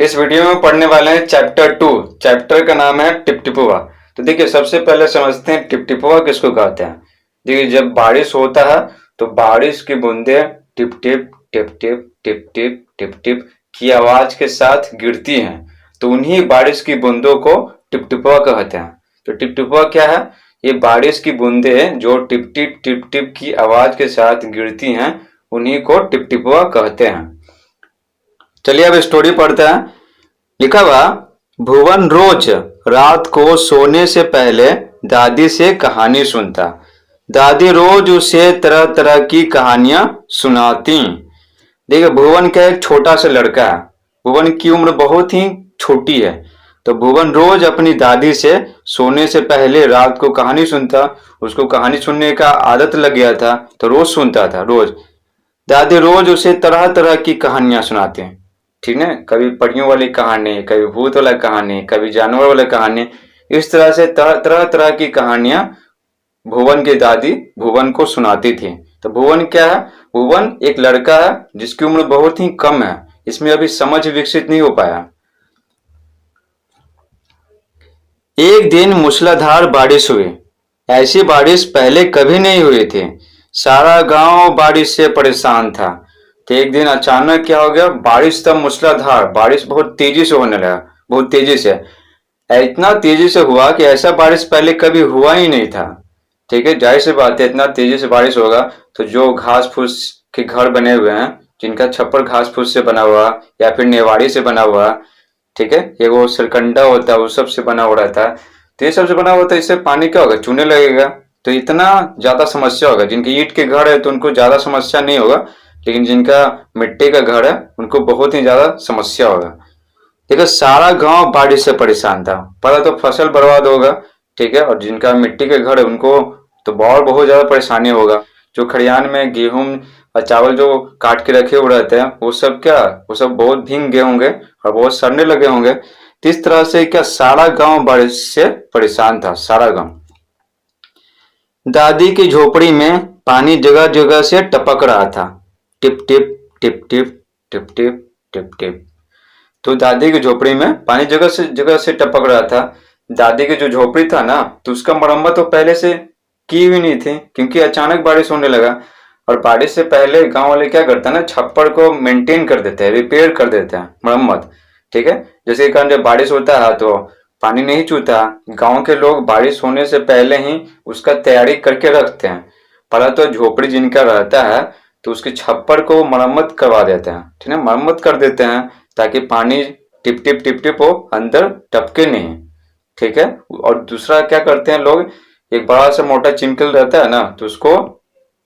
इस वीडियो में पढ़ने वाले हैं चैप्टर 2। चैप्टर का नाम है टिपटिपुआ। तो देखिए, सबसे पहले समझते हैं टिपटिपुआ किसको कहते हैं। देखिए, जब बारिश होता है तो बारिश की बूंदें tip tip tip tip tip tip tip tip की आवाज के साथ गिरती हैं, तो उन्हीं बारिश की बूंदों को टिपटिपुआ कहते हैं। तो टिपटिपुआ क्या है? ये बारिश की बूंदें जो टिप टिप टिप टिप की आवाज के साथ गिरती हैं, उन्हीं को टिपटिपुआ कहते हैं। चलिए अब स्टोरी पढ़ते हैं। लिखा हुआ, भुवन रोज रात को सोने से पहले दादी से कहानी सुनता। दादी रोज उसे तरह तरह की कहानियां सुनाती। देखिए, भुवन का एक छोटा सा लड़का है। भुवन की उम्र बहुत ही छोटी है। तो भुवन रोज अपनी दादी से सोने से पहले रात को कहानी सुनता। उसको कहानी सुनने का आदत लग गया था, तो रोज सुनता था। रोज दादी रोज उसे तरह तरह की कहानियां सुनाते हैं, ठीक है। कभी परियों वाली कहानी, कभी भूत वाला कहानी, कभी जानवर वाला कहानी। इस तरह से तरह तरह की कहानियां भुवन की दादी भुवन को सुनाती थी। तो भुवन क्या है? भुवन एक लड़का है जिसकी उम्र बहुत ही कम है। इसमें अभी समझ विकसित नहीं हो पाया। एक दिन मूसलाधार बारिश हुई। ऐसी बारिश पहले कभी नहीं हुई थी। सारा गांव बारिश से परेशान था। तो एक दिन अचानक क्या हो गया? बारिश तब मूसलाधार, बारिश बहुत तेजी से होने लगा, बहुत तेजी से। इतना तेजी से हुआ कि ऐसा बारिश पहले कभी हुआ ही नहीं था, ठीक है। जाहिर सी बात है, इतना तेजी से बारिश होगा तो जो घास फूस के घर बने हुए हैं, जिनका छप्पर घास फूस से बना हुआ या फिर नेवाड़ी से बना हुआ, ठीक है, ये वो सरकंडा होता है, वो सब से बना हो रहा था। तो ये सबसे बना हुआ था, इससे पानी क्या होगा? चूने लगेगा। तो इतना ज्यादा समस्या होगा। जिनके ईंट के घर है तो उनको ज्यादा समस्या नहीं होगा, लेकिन जिनका मिट्टी का घर है उनको बहुत ही ज्यादा समस्या होगा। देखो, सारा गांव बारिश से परेशान था। पहले तो फसल बर्बाद होगा, ठीक है, और जिनका मिट्टी के घर है उनको तो बहुत ज्यादा परेशानी होगा। जो खलिहान में गेहूं और चावल जो काट के रखे हुए रहते हैं, वो सब क्या, वो सब बहुत भीग गए होंगे और बहुत सड़ने लगे होंगे। तो इस तरह से क्या सारा गांव बारिश से परेशान था, सारा गांव। दादी की झोपड़ी में पानी जगह जगह से टपक रहा था, tip tip tip tip tip tip tip tip. तो दादी की झोपड़ी में पानी जगह से टपक रहा था। दादी की जो झोपड़ी था ना, तो उसका मरम्मत तो पहले से की हुई नहीं थी, क्योंकि अचानक बारिश होने लगा। और बारिश से पहले गांव वाले क्या करते हैं ना, छप्पर को मेंटेन कर देते हैं, रिपेयर कर देते हैं, मरम्मत, ठीक है। जैसे कारण जब बारिश होता है तो पानी नहीं चूता। गांव के लोग बारिश होने से पहले ही उसका तैयारी करके रखते हैं। पहला तो झोपड़ी जिनका रहता है तो उसके छप्पर को मरम्मत करवा देते हैं, ठीक है, मरम्मत कर देते हैं, ताकि पानी टिप टिप टिप टिप हो अंदर टपके नहीं, ठीक है। और दूसरा क्या करते हैं लोग, एक बड़ा सा मोटा चिमकल रहता है ना, तो उसको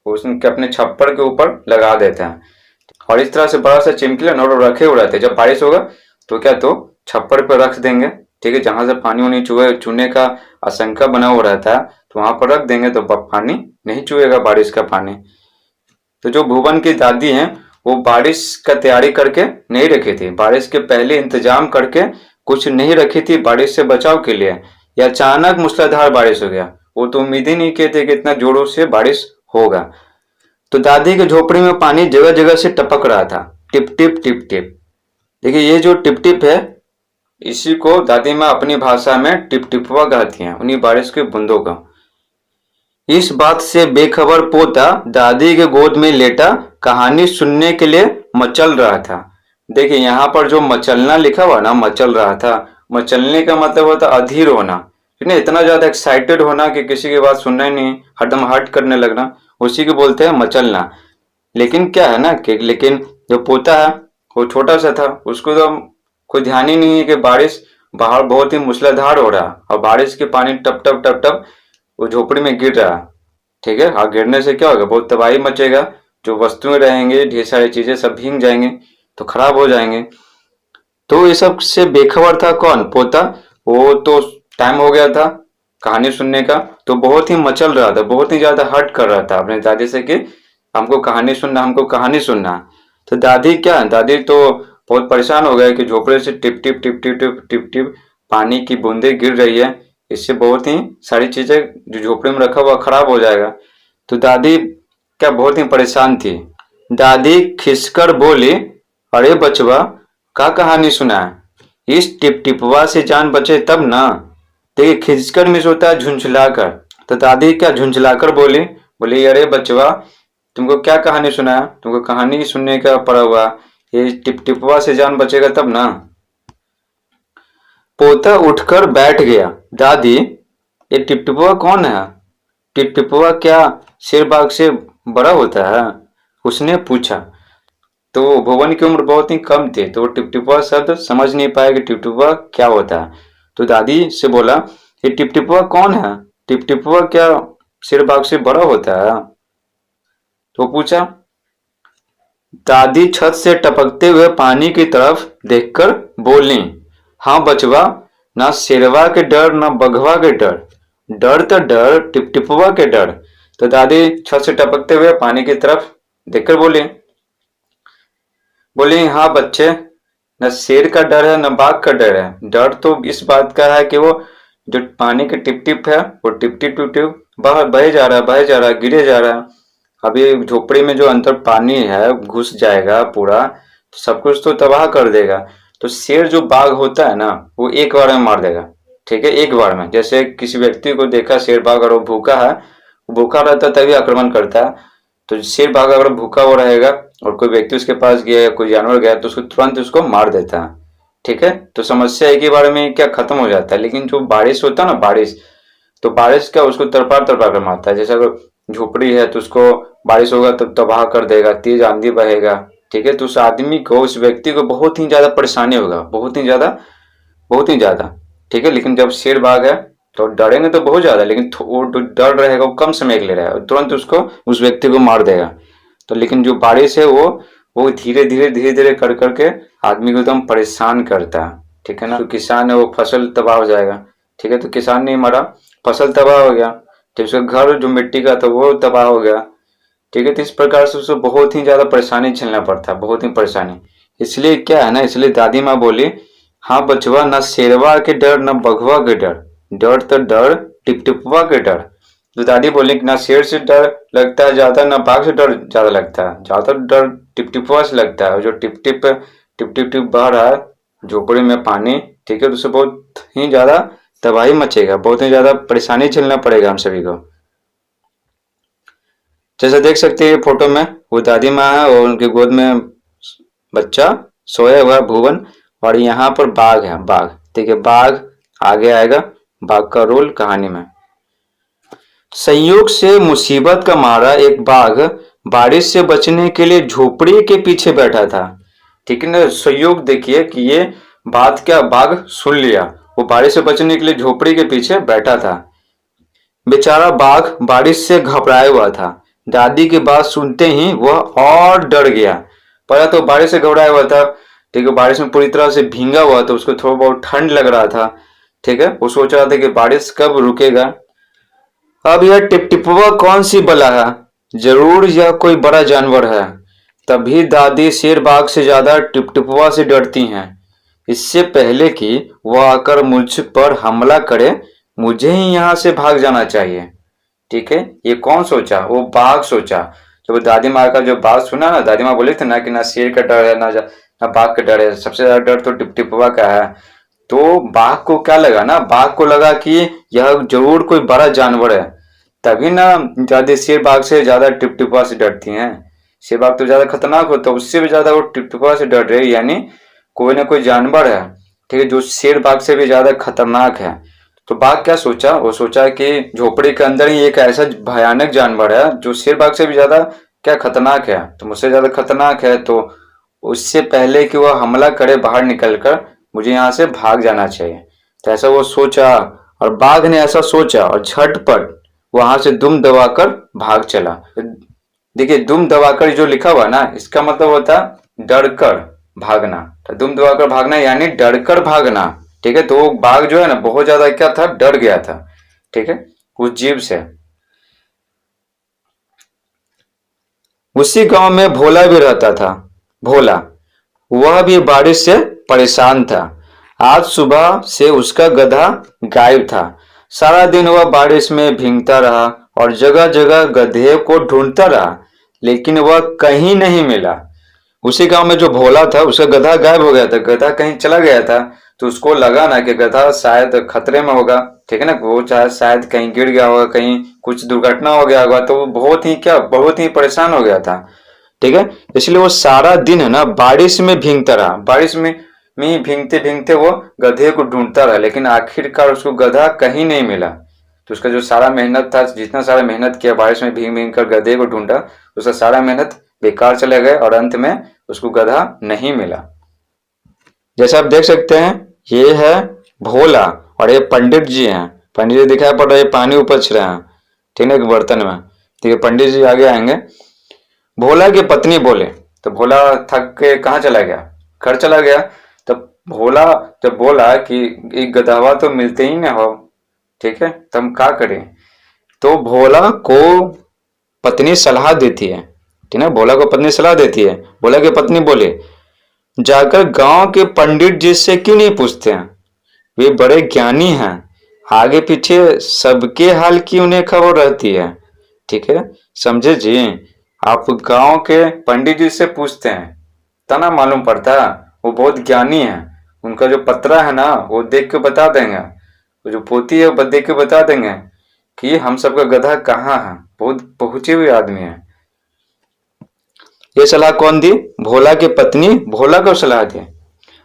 उसके अपने छप्पर के ऊपर लगा देते हैं। और इस तरह से बड़ा सा चिमकल रखे हुए रहते हैं। जब बारिश होगा तो क्या, तो छप्पर पर रख देंगे, ठीक है। जहां से पानी वानी चूने का आशंका बना हुआ रहता है, तो वहां पर रख देंगे, तो पानी नहीं चुएगा, बारिश का पानी। तो जो भुवन की दादी हैं, वो बारिश का तैयारी करके नहीं रखी थी, बारिश के पहले इंतजाम करके कुछ नहीं रखी थी बारिश से बचाव के लिए। या अचानक मूसलाधार बारिश हो गया, वो तो उम्मीद ही नहीं किए थे कि इतना जोरों से बारिश होगा। तो दादी के झोपड़ी में पानी जगह जगह से टपक रहा था, टिप टिप टिप टिप। देखिए, ये जो टिप टिप है, इसी को दादी माँ अपनी भाषा में टिप टिपवा कहती हैं, उन्हीं बारिश के बूंदों का। इस बात से बेखबर पोता दादी के गोद में लेटा कहानी सुनने के लिए मचल रहा था। देखिए, यहाँ पर जो मचलना लिखा हुआ ना, मचल रहा था, मचलने का मतलब होता अधीर होना, ठीक है, इतना ज्यादा एक्साइटेड होना कि किसी की बात सुनना ही नहीं, हरदम हट करने लगना, उसी को बोलते हैं मचलना। लेकिन क्या है ना कि लेकिन जो पोता है वो छोटा सा था, उसको तो कोई ध्यान ही नहीं है कि बारिश बाहर बहुत ही मूसलाधार हो रहा और बारिश के पानी टप टप टप टप वो झोपड़ी में गिर रहा, ठीक है। और गिरने से क्या होगा, बहुत तबाही मचेगा, जो वस्तुएं रहेंगे, ढेर सारी चीजें सब भीग जाएंगे, तो खराब हो जाएंगे। तो ये सब से बेखबर था कौन? पोता। वो तो टाइम हो गया था कहानी सुनने का, तो बहुत ही मचल रहा था, बहुत ही ज्यादा हट कर रहा था अपने दादी से कि हमको कहानी सुनना, हमको कहानी सुनना। तो दादी क्या, दादी तो बहुत परेशान हो गए कि झोपड़े से tip tip tip tip tip tip tip पानी की बूंदे गिर रही है, इससे बहुत ही सारी चीजें जो झोपड़े में रखा हुआ खराब हो जाएगा। तो दादी क्या बहुत ही परेशान थी। दादी खिसकर बोली, अरे बचवा, का कहानी सुना है? इस टिपटिपवा से जान बचे तब ना। देखिए खिंचकर मिस होता है झुंझलाकर। तो दादी क्या झुंझलाकर बोली, बोली अरे बचवा तुमको क्या कहानी सुनाया, तुमको कहानी सुनने का पड़ा हुआ, ये टिपटिपवा से जान बचेगा तब ना। पोता उठकर बैठ गया। दादी ये टिपटिपवा कौन है, टिपटिपवा क्या शेरबाग से बड़ा होता है, उसने पूछा। तो भुवन की उम्र बहुत ही कम थी, तो वो टिपटिपवा शब्द समझ नहीं पाया कि टिपटिपवा क्या होता है। तो दादी से बोला ये टिपटिपवा कौन है, टिपटिपवा क्या शेरबाग से बड़ा होता है। तो पूछा। दादी छत से टपकते हुए पानी की तरफ देखकर बोली, हाँ बचवा, ना शेरवा के डर ना बघवा के डर, डर तो डर टिपटिपवा के डर। तो दादी छत से टपकते हुए पानी की तरफ देखकर बोली, हाँ बच्चे, न शेर का डर है न बाघ का डर है, डर तो इस बात का है कि वो जो पानी के टिप टिप है वो टिप टिप टिप टिप बाहर बहे जा रहा है, बहे जा रहा है, गिरे जा रहा है। अभी झोपड़ी में जो अंदर पानी है घुस जाएगा पूरा, तो सब कुछ तो तबाह कर देगा। तो शेर जो बाघ होता है ना वो एक बार में मार देगा, ठीक है, एक बार में। जैसे किसी व्यक्ति को देखा शेर बाघ और वो भूखा है, वो भूखा रहता है तभी आक्रमण करता है। तो शेर बाघ अगर भूखा हो रहेगा और कोई व्यक्ति उसके पास गया या कोई जानवर गया तो उसको तुरंत उसको मार देता है, ठीक है। तो समस्या एक ही बार में क्या खत्म हो जाता है। लेकिन जो बारिश होता है ना, बारिश, तो बारिश क्या उसको तरपार तरपार कर मारता है। जैसे अगर झोपड़ी है तो उसको बारिश होगा तो तबाह कर देगा, तेज आंधी बहेगा, ठीक है। तो उस आदमी को, उस व्यक्ति को बहुत ही ज्यादा परेशानी होगा, बहुत ही ज्यादा, बहुत ही ज्यादा, ठीक है। लेकिन जब शेर बाघ है तो डरेंगे तो बहुत ज्यादा, लेकिन वो डर रहेगा वो कम समय के लिए रहेगा, तुरंत उसको, उस व्यक्ति को मार देगा। तो लेकिन जो बारिश है वो धीरे धीरे धीरे धीरे कर करके आदमी को एकदम परेशान करता है, ठीक है ना। तो किसान है वो फसल तबाह हो जाएगा, ठीक है। तो किसान नहीं मरा, फसल तबाह हो गया, तो उसका घर जो मिट्टी का था वो तबाह हो गया, ठीक है। तो इस प्रकार से उसको बहुत ही ज्यादा परेशानी झेलना पड़ता है, बहुत ही परेशानी। इसलिए क्या है ना, इसलिए दादी माँ बोली, हाँ बचवा, ना शेरवा के डर ना बघवा के डर, डर तो डर टिपटिपवा के डर। तो दादी बोली कि ना शेर से डर लगता है ज्यादा, ना बाघ से डर ज्यादा लगता है, ज्यादा डर टिपटिपवा से लगता है। जो tip tip tip tip tip बह रहा है झोपड़ी में पानी, ठीक है, तो उससे बहुत ही ज्यादा तबाही मचेगा, बहुत ही ज्यादा परेशानी झेलना पड़ेगा हम सभी को। जैसा देख सकते हैं फोटो में, वो दादी माँ है और उनके गोद में बच्चा सोया हुआ है भुवन, और यहाँ पर बाघ है, बाघ, ठीक है। बाघ आगे आएगा, बाघ का रोल कहानी में। संयोग से मुसीबत का मारा एक बाघ बारिश से बचने के लिए झोपड़ी के पीछे बैठा था, ठीक है ना। संयोग देखिए कि ये बात क्या बाघ सुन लिया, वो बारिश से बचने के लिए झोपड़ी के पीछे बैठा था। बेचारा बाघ बारिश से घबराया हुआ था। दादी की बात सुनते ही वह और डर गया। पहले तो बारिश से घबराया हुआ था, ठीक है, बारिश में पूरी तरह से भींगा हुआ तो उसको थोड़ा बहुत ठंड लग रहा था, ठीक है। वो सोच रहा था कि बारिश कब रुकेगा। अब यह टिपटिपवा कौन सी बला है, जरूर यह कोई बड़ा जानवर है। तभी दादी शेर बाघ से ज्यादा टिपटिपवा से डरती हैं। इससे पहले कि वह आकर मुझ पर हमला करे, मुझे ही यहाँ से भाग जाना चाहिए, ठीक है। ये कौन सोचा, वो बाघ सोचा। जब दादी माँ का जो बात सुना ना, दादी माँ बोले थे ना कि ना शेर का डर है ना बाघ का डर है, सबसे ज्यादा डर तो टिपटिपवा का है। तो बाघ को क्या लगा ना, बाघ को लगा कि यह जरूर कोई बड़ा जानवर है, तभी ना ज्यादा शेर बाघ से ज्यादा टिपटिपवा से डरती हैं। शेर बाघ तो ज्यादा खतरनाक होता है, उससे भी ज्यादा वो टिपटिपवा से डर रहे, यानी कोई ना कोई जानवर है, ठीक है, जो शेर बाघ से भी ज्यादा खतरनाक है। तो बाघ क्या सोचा, वो सोचा कि झोपड़ी के अंदर ही एक ऐसा भयानक जानवर है जो शेर बाघ से भी ज्यादा क्या खतरनाक है, तो मुझसे ज्यादा खतरनाक है, तो उससे पहले कि वह हमला करे बाहर निकलकर मुझे यहाँ से भाग जाना चाहिए। तो ऐसा वो सोचा, और बाघ ने ऐसा सोचा और झटपट वहां से दुम दबाकर भाग चला। देखिए दुम दबाकर जो लिखा हुआ ना, इसका मतलब होता डरकर भागना। तो दुम दबाकर भागना यानी डरकर भागना, ठीक है। तो वो बाघ जो है ना बहुत ज्यादा क्या था, डर गया था, ठीक है, उस जीव से। उसी गांव में भोला भी रहता था। भोला, वह भी बारिश से परेशान था। आज सुबह से उसका गधा गायब था। सारा दिन वह बारिश में भीगता रहा और जगह जगह गधे को ढूंढता रहा, लेकिन वह कहीं नहीं मिला। उसी गांव में जो भोला था उसका गधा गायब हो गया था, गधा कहीं चला गया था। तो उसको लगा ना कि गधा शायद खतरे में होगा, ठीक है ना, वो चाहे शायद कहीं गिर गया होगा, कहीं कुछ दुर्घटना हो गया होगा, तो वो बहुत ही परेशान हो गया था, ठीक है। इसलिए वो सारा दिन है ना बारिश में भीगता रहा, बारिश में ही भीगते भीगते वो गधे को ढूंढता रहा, लेकिन आखिरकार उसको गधा कहीं नहीं मिला। तो उसका जो सारा मेहनत था, जितना सारा मेहनत किया बारिश में भीग भीग कर गधे को ढूंढा, उसका सारा मेहनत बेकार चले गए और अंत में उसको गधा नहीं मिला। जैसा आप देख सकते हैं ये है भोला और ये पंडित जी हैं। पंडित जी दिखाई पड़ रहा है पानी उपच रहे हैं, ठीक है, एक बर्तन में। ठीक है, पंडित जी आगे आएंगे। भोला की पत्नी बोले, तो भोला थक के कहाँ चला गया, घर चला गया। तब भोला जब बोला कि एक गधावा तो मिलते ही ना हो, ठीक है, तो हम क्या करें। तो भोला को पत्नी सलाह देती है, ठीक है, भोला को पत्नी सलाह देती है। भोला की पत्नी बोले, जाकर गांव के पंडित जी से क्यों नहीं पूछते हैं, वे बड़े ज्ञानी हैं, आगे पीछे सबके हाल की उन्हें खबर रहती है। ठीक है, समझे जी, आप गांव के पंडित जी से पूछते हैं, तना मालूम पड़ता, वो बहुत ज्ञानी है, उनका जो पत्रा है ना वो देख के बता देंगे, वो जो पोती है वो देख के बता देंगे कि हम सबका गधा कहाँ है, बहुत पहुंचे हुए आदमी है। ये सलाह कौन दी, भोला की पत्नी भोला को सलाह दी।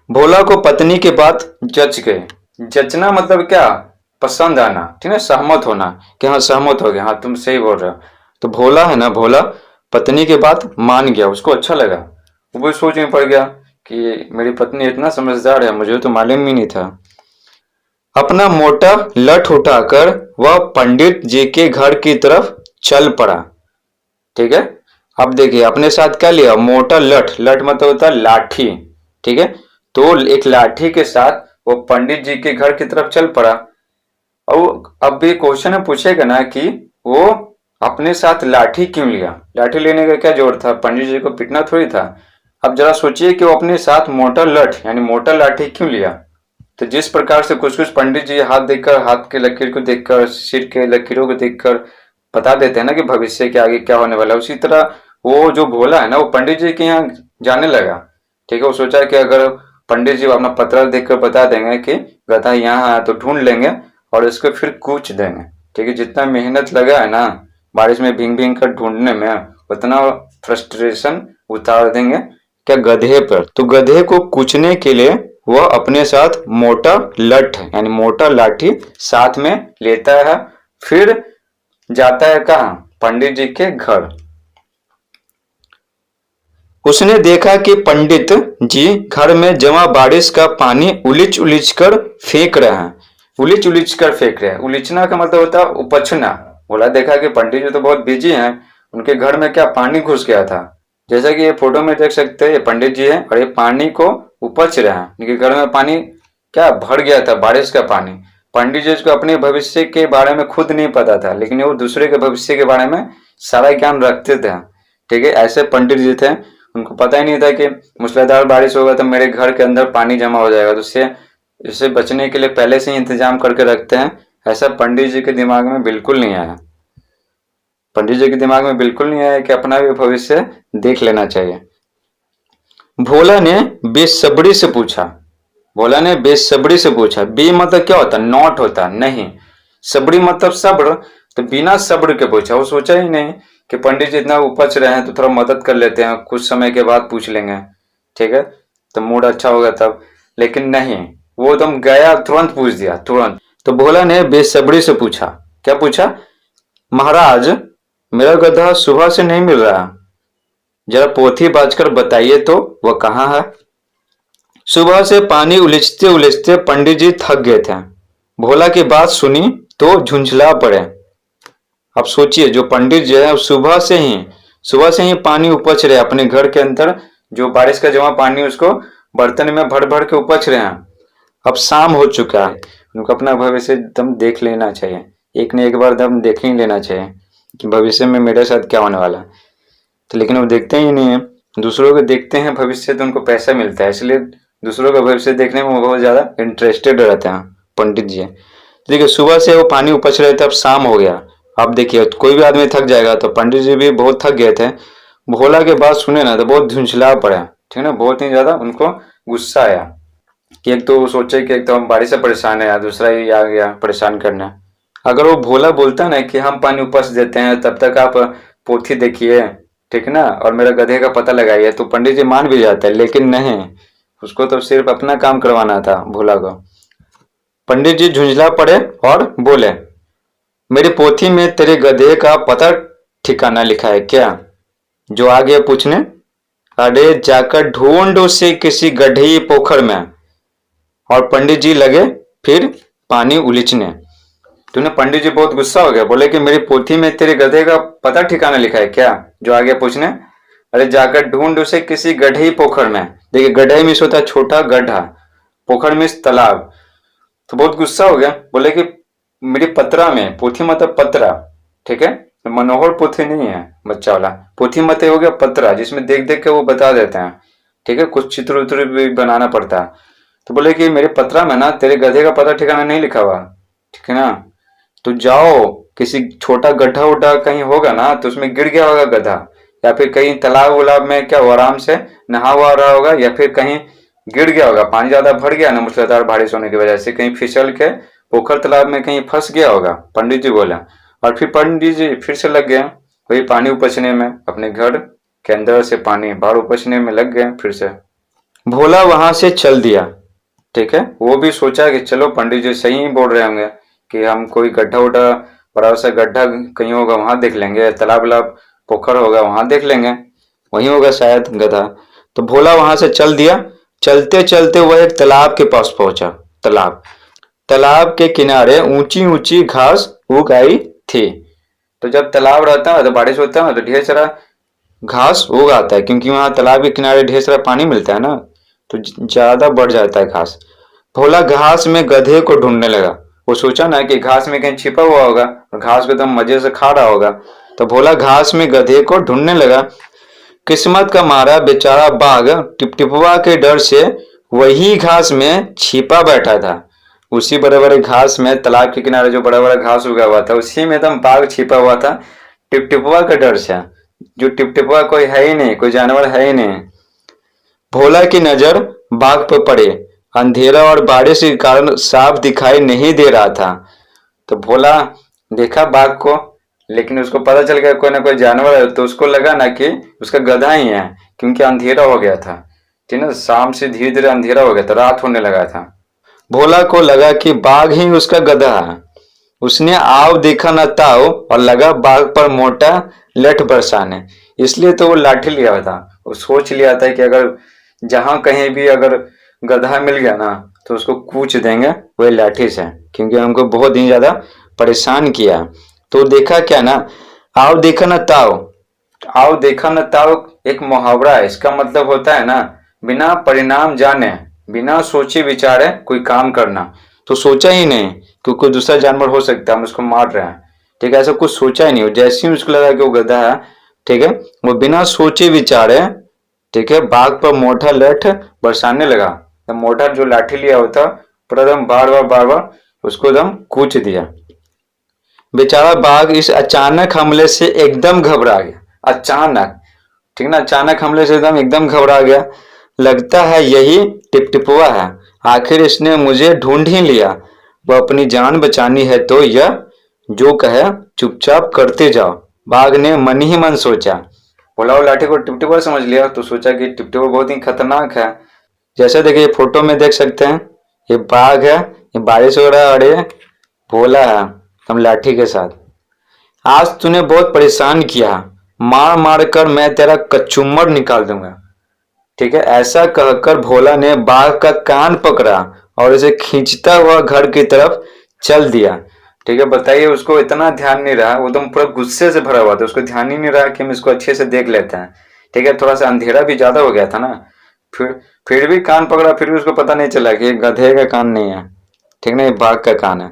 भोला को पत्नी की बात जच गई। जचना मतलब क्या, पसंद आना, ठीक है, सहमत होना कि हाँ सहमत हो गया, हाँ तुम सही बोल रहे हो। तो भोला है ना, भोला पत्नी की बात मान गया, उसको अच्छा लगा। वो भी सोच में पड़ गया कि मेरी पत्नी इतना समझदार है, मुझे तो मालूम ही नहीं था। अपना मोटा लठ उठाकर वह पंडित जी के घर की तरफ चल पड़ा। ठीक है, अब देखिए अपने साथ क्या लिया, मोटा लठ, लठ मतलब होता है लाठी, ठीक है। तो एक लाठी के साथ वो पंडित जी के घर की तरफ चल पड़ा। और अब भी क्वेश्चन में पूछेगा ना कि वो अपने साथ लाठी क्यों लिया, लाठी लेने का क्या जोर था, पंडित जी को पिटना थोड़ी था। अब जरा सोचिए कि वो अपने साथ मोटा लठ यानी मोटा लाठी क्यों लिया। तो जिस प्रकार से कुछ कुछ पंडित जी हाथ देखकर, हाथ के लकीर को देखकर, सिर के लकीरों को देखकर बता देते हैं ना कि भविष्य के आगे क्या होने वाला है, उसी तरह वो जो भोला है ना वो पंडित जी के यहाँ जाने लगा। ठीक है, वो सोचा कि अगर पंडित जी अपना पत्र देखकर बता देंगे कि गधा यहाँ है तो ढूंढ लेंगे और इसको फिर कूच देंगे। ठीक है, जितना मेहनत लगा है ना बारिश में भीग भीग कर ढूंढने में, उतना फ्रस्ट्रेशन उतार देंगे क्या, गधे पर। तो गधे को कूचने के लिए वह अपने साथ मोटा लठ यानी मोटा लाठी साथ में लेता है, फिर जाता है कहाँ, पंडित जी के घर। उसने देखा कि पंडित जी घर में जमा बारिश का पानी उलिच उलिच कर फेंक रहे हैं। उलिच उलिच कर फेंक रहे हैं, उलिचना का मतलब होता है उपछना। बोला देखा कि पंडित जी तो बहुत बिजी हैं, उनके घर में क्या पानी घुस गया था। जैसा कि ये फोटो में देख सकते हैं, ये पंडित जी हैं और ये पानी को उपच रहे हैं, उनके घर में पानी क्या भर गया था, बारिश का पानी। पंडित जी को अपने भविष्य के बारे में खुद नहीं पता था, लेकिन वो दूसरे के भविष्य के बारे में सारा ज्ञान रखते थे। ठीक है, ऐसे पंडित जी थे, उनको पता ही नहीं था कि मूसलाधार बारिश होगा तो मेरे घर के अंदर पानी जमा हो जाएगा, तो इससे बचने के लिए पहले से ही इंतजाम करके रखते हैं। ऐसा पंडित जी के दिमाग में बिल्कुल नहीं आया, पंडित जी के दिमाग में बिल्कुल नहीं आया कि अपना भी भविष्य देख लेना चाहिए। भोला ने बेसब्री से पूछा, भोला ने बेसब्री से पूछा, बे मतलब क्या होता, नॉट होता नहीं, सबरी मतलब सब्र, तो बिना सब्र के पूछा। वो सोचा ही नहीं कि पंडित जी इतना उपज रहे हैं तो थोड़ा मदद कर लेते हैं, कुछ समय के बाद पूछ लेंगे, ठीक है, तो मूड अच्छा होगा तब। लेकिन नहीं, वो एकदम गया तुरंत पूछ दिया, तुरंत। तो भोला ने बेसब्री से पूछा, क्या पूछा, महाराज मेरा गधा सुबह से नहीं मिल रहा, जरा पोथी बाजकर बताइए तो वह कहाँ है। सुबह से पानी उलिचते उलिचते पंडित जी थक गए थे। भोला की बात सुनी तो झुंझला पड़े। अब सोचिए जो पंडित जी है सुबह से ही पानी उपच रहे अपने घर के अंदर, जो बारिश का जमा पानी उसको बर्तन में भर भर के उपच रहे हैं। अब शाम हो चुका है, उनको अपना भविष्य दम देख लेना चाहिए, एक न एक बार दम देख ही लेना चाहिए कि भविष्य में मेरे साथ क्या होने वाला है। तो लेकिन वो देखते ही नहीं है, दूसरों को देखते हैं भविष्य तो उनको पैसा मिलता है, इसलिए दूसरों का भविष्य देखने में बहुत ज्यादा इंटरेस्टेड रहते हैं पंडित जी। देखिए सुबह से वो पानी उपच रहे थे, अब शाम हो गया। अब देखिए कोई भी आदमी थक जाएगा, तो पंडित जी भी बहुत थक गए थे, भोला के बात सुने ना तो बहुत झुंझला पड़ा, ठीक ना, बहुत ही ज्यादा उनको गुस्सा आया कि एक तो वो सोचे कि एक तो हम बारिश से परेशान है यार, दूसरा ही आ गया परेशान करने। अगर वो भोला बोलता ना कि हम पानी ऊपर से देते हैं तब तक आप पोथी देखिए, ठीक ना, और मेरा गधे का पता लगाइए, तो पंडित जी मान भी जाते हैं, लेकिन नहीं, उसको तो सिर्फ अपना काम करवाना था भोला को। पंडित जी झुंझला पड़े और बोले, मेरी पोथी में तेरे गधे का पता ठिकाना लिखा है क्या? जो आ गया पूछने, अरे जाकर ढूंढ उसे किसी गड्ढे पोखर में। और पंडित जी लगे फिर पानी उलीचने। तूने पंडित जी बहुत गुस्सा हो गया, बोले कि मेरी पोथी में तेरे गधे का पता ठिकाना लिखा है क्या? जो आ गया पूछने, अरे जाकर ढूंढ उसे किसी गड्ढे पोखर में। देखिए गड्ढे में होता है छोटा गड्ढा, पोखर में तालाब। तो बहुत गुस्सा हो गया, बोले कि मेरी पत्रा में, पोथी मतलब पत्रा, ठीक है, मनोहर पोथी नहीं है बच्चा वाला, पोथी मत हो गया पत्रा, जिसमें देख देख के वो बता देते हैं, ठीक है, कुछ चित्र उत्र भी बनाना पड़ता है। तो बोले कि मेरे पत्रा में ना तेरे गधे का पता ठिकाना नहीं लिखा हुआ, ठीक है ना, तो जाओ किसी छोटा गड्ढा उड्ढा कहीं होगा ना तो उसमें गिर गया होगा गधा, या फिर कहीं तालाब उलाब में क्या वो आराम से नहा हुआ रहा होगा, या फिर कहीं गिर गया होगा, पानी ज्यादा भर गया ना मूसलाधार बारिश होने की वजह से, कहीं फिसल के पोखर तालाब में कहीं फंस गया होगा, पंडित जी बोला। और फिर पंडित जी फिर से लग गए वही पानी उपसने में, अपने घर के अंदर से पानी बाहर उपसने में लग गए फिर से। भोला वहां से चल दिया, ठीक है, वो भी सोचा कि चलो पंडित जी सही बोल रहे होंगे कि हम कोई गड्ढा उड्ढा, बड़ा सा गड्ढा कहीं होगा वहां देख लेंगे, तालाब उलाब पोखर होगा वहां देख लेंगे, वही होगा शायद गधा। तो भोला वहां से चल दिया। चलते चलते वह एक तालाब के पास पहुंचा। तालाब तालाब के किनारे ऊंची ऊंची घास उग आई थी। तो जब तालाब रहता है तो बारिश होता है तो ढेर सारा घास उग आता है, क्योंकि वहां तालाब के किनारे ढेर सारा पानी मिलता है ना, तो ज्यादा बढ़ जाता है घास। भोला घास में गधे को ढूंढने लगा। वो सोचा ना कि घास में कहीं छिपा हुआ होगा और घास को एकदम मजे से खा रहा होगा। तो भोला घास में गधे को ढूंढने लगा। किस्मत का मारा बेचारा बाघ टिपटिपवा के डर से वही घास में छिपा बैठा था। उसी बड़े बड़े घास में, तालाब के किनारे जो बड़ा बड़ा घास उगा हुआ था उसी में एकदम बाघ छिपा हुआ था टिपटिपवा के डर से। जो टिपटिपवा कोई है ही नहीं, कोई जानवर है ही नहीं। भोला की नजर बाघ पर पड़े। अंधेरा और बारिश के कारण साफ दिखाई नहीं दे रहा था। तो भोला देखा बाघ को, लेकिन उसको पता चल गया कोई ना कोई जानवर है, तो उसको लगा ना कि उसका गधा ही है, क्योंकि अंधेरा हो गया था, ठीक ना, शाम से धीरे धीरे अंधेरा हो गया था, रात होने लगा था। भोला को लगा कि बाघ ही उसका गधा है। उसने आव देखा न ताव और लगा बाघ पर मोटा लठ बरसाने। इसलिए तो वो लाठी लिया था। वो सोच लिया था कि अगर जहां कहीं भी अगर गधा मिल गया ना तो उसको कूच देंगे वही लाठी से, क्योंकि हमको बहुत ही ज्यादा परेशान किया। तो देखा क्या ना, आव देखा न ताव। आव देखा न ताव एक मुहावरा है, इसका मतलब होता है ना बिना परिणाम जाने, बिना सोचे विचारे कोई काम करना। तो सोचा ही नहीं कि कोई दूसरा जानवर हो सकता है, हम उसको मार रहे हैं, ठीक है, ऐसा कुछ सोचा ही नहीं। जैसे ही उसको लगा कि वो गधा है, ठीक है, वो बिना सोचे विचारे, ठीक है, बाघ पर मोटा लठ बरसाने लगा। तो मोटा जो लाठी लिया होता पूरा एकदम बार बार उसको एकदम कूच दिया। बेचारा बाघ इस अचानक हमले से एकदम घबरा गया। अचानक, ठीक ना, अचानक हमले से एकदम घबरा गया। लगता है यही टिपटिपुआ है, आखिर इसने मुझे ढूंढ ही लिया। वो अपनी जान बचानी है तो यह जो कहे चुपचाप करते जाओ, बाघ ने मन ही मन सोचा। बोला वो लाठी को टिपटिपुआ समझ लिया, तो सोचा कि टिपटिपुआ बहुत ही खतरनाक है। जैसे देखिए फोटो में देख सकते हैं, ये बाघ है, ये बारिश हो रहा है और ये भोला है हम लाठी के साथ। आज तूने बहुत परेशान किया, मार मार कर मैं तेरा कचूमर निकाल दूंगा, ठीक है। ऐसा कहकर भोला ने बाघ का कान पकड़ा और इसे खींचता हुआ घर की तरफ चल दिया, ठीक है। बताइए उसको इतना ध्यान नहीं रहा, वो एकदम पूरा गुस्से से भरा हुआ था, उसको ध्यान ही नहीं रहा कि हम इसको अच्छे से देख लेते हैं, ठीक है। थोड़ा सा अंधेरा भी ज्यादा हो गया था ना, फिर भी कान पकड़ा, फिर भी उसको पता नहीं चला कि गधे का कान नहीं है, ठीक ना, ये बाघ का कान है।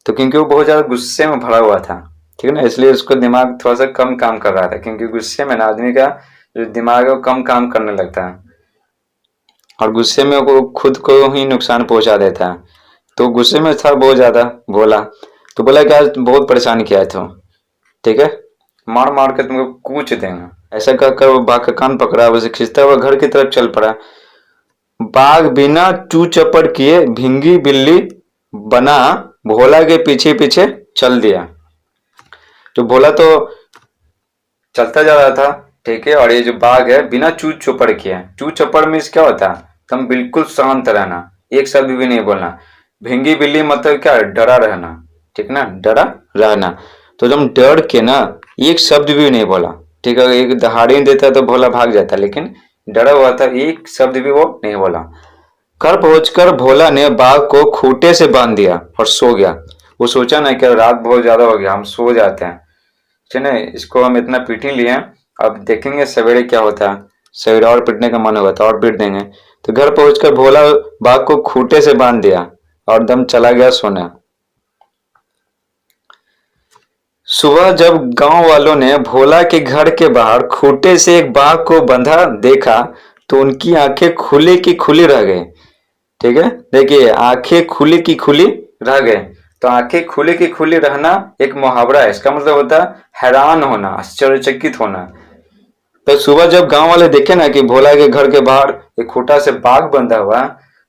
तो क्योंकि वो बहुत ज्यादा गुस्से में भरा हुआ था, ठीक है ना, इसलिए उसको दिमाग थोड़ा सा कम काम कर रहा था, क्योंकि गुस्से में ना आदमी का जो दिमाग है वो कम काम करने लगता है और गुस्से में वो खुद को ही नुकसान पहुंचा देता है। तो गुस्से में था बहुत ज्यादा भोला। तो बोला कि आज बहुत परेशान किया है तो, ठीक है, मार मार के तुमको कूच देंगे, ऐसा कहकर वो बाघ का कान पकड़ा, उसे खींचता हुआ घर की तरफ चल पड़ा। बाघ बिना चू चपड़ किए भींगी बिल्ली बना भोला के पीछे पीछे चल दिया। तो भोला तो चलता जा रहा था, ठीक है, और ये जो बाघ है बिना चू चपड़ किए, चू चपड़ मीन्स क्या होता है, तुम बिल्कुल शांत रहना, एक शब्द भी नहीं बोलना। भींगी बिल्ली मतलब क्या, डरा रहना, ठीक ना, डरा रहना। तो तुम डर के ना एक शब्द भी नहीं बोला, ठीक है, एक दहाड़ी देता तो भोला भाग जाता, लेकिन डरा हुआ था, एक शब्द भी वो नहीं बोला। घर पहुंचकर भोला ने बाघ को खूंटे से बांध दिया और सो गया। वो सोचा ना कि रात बहुत ज्यादा हो गया, हम सो जाते हैं, चले इसको हम इतना पीट ही लिए, अब देखेंगे सवेरे क्या होता है, सवेरे और पीटने का मन होगा तो और पीट देंगे। तो घर पहुंचकर भोला बाघ को खूंटे से बांध दिया और दम चला गया सोने। सुबह जब गांव वालों ने भोला के घर के बाहर खूंटे से एक बाघ को बंधा देखा तो उनकी आंखें खुली की खुली रह गई। ठीक है, देखिए आंखें खुली की खुली रह गए। तो आंखें खुली की खुली रहना एक मुहावरा है, इसका मतलब होता है हैरान होना, आश्चर्यचकित होना। तो सुबह जब गांव वाले देखे ना कि भोला के घर के बाहर एक खूंटा से बाघ बंधा हुआ,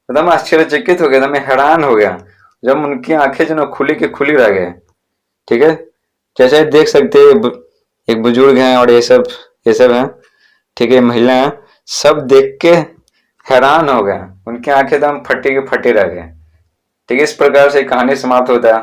एकदम आश्चर्यचकित हो गया, एकदम हैरान हो गया, जब उनकी आंखें जो ना खुली की खुली रह गए। ठीक है, जैसे देख सकते हैं एक बुजुर्ग हैं और ये सब हैं, ठीक है, महिला हैं, सब देख के हैरान हो गए, उनकी आंखें एकदम फटी के फटी रह गए। ठीक है, इस प्रकार से कहानी समाप्त होता है।